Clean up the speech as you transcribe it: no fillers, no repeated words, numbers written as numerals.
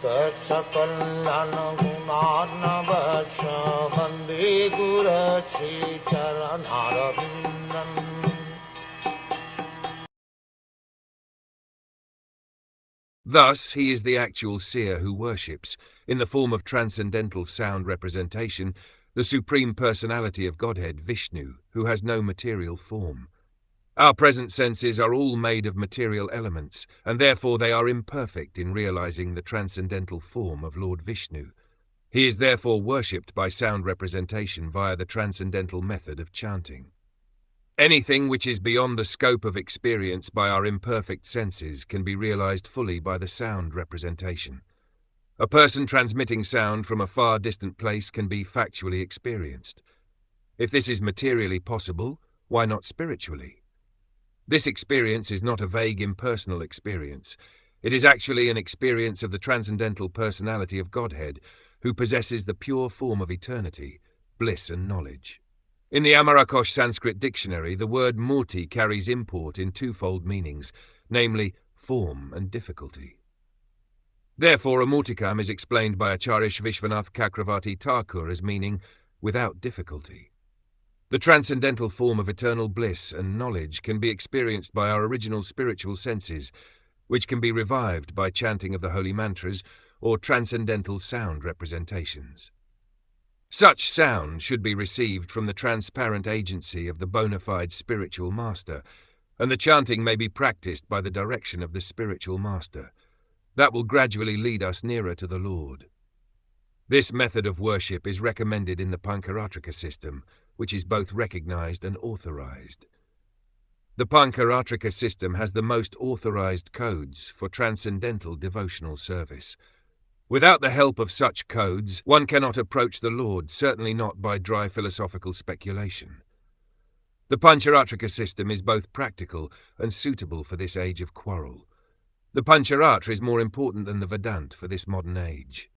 Sakal Gunarnavasha Vande Guru Sri Charanarabindam. Thus, he is the actual seer who worships, in the form of transcendental sound representation, the Supreme Personality of Godhead, Vishnu, who has no material form. Our present senses are all made of material elements, and therefore they are imperfect in realizing the transcendental form of Lord Vishnu. He is therefore worshipped by sound representation via the transcendental method of chanting. Anything which is beyond the scope of experience by our imperfect senses can be realized fully by the sound representation. A person transmitting sound from a far distant place can be factually experienced. If this is materially possible, why not spiritually? This experience is not a vague impersonal experience. It is actually an experience of the transcendental personality of Godhead, who possesses the pure form of eternity, bliss and knowledge. In the Amarakosh Sanskrit dictionary, the word murti carries import in twofold meanings, namely form and difficulty. Therefore, a murtikam is explained by Acharya Vishwanath Chakravarti Thakur as meaning without difficulty. The transcendental form of eternal bliss and knowledge can be experienced by our original spiritual senses, which can be revived by chanting of the holy mantras or transcendental sound representations. Such sound should be received from the transparent agency of the bona fide spiritual master, and the chanting may be practiced by the direction of the spiritual master. That will gradually lead us nearer to the Lord. This method of worship is recommended in the Pankaratrika system, which is both recognized and authorized. The Pankaratrika system has the most authorized codes for transcendental devotional service. Without the help of such codes, one cannot approach the Lord, certainly not by dry philosophical speculation. The Pancharatra system is both practical and suitable for this age of quarrel. The Pancharatra is more important than the Vedanta for this modern age.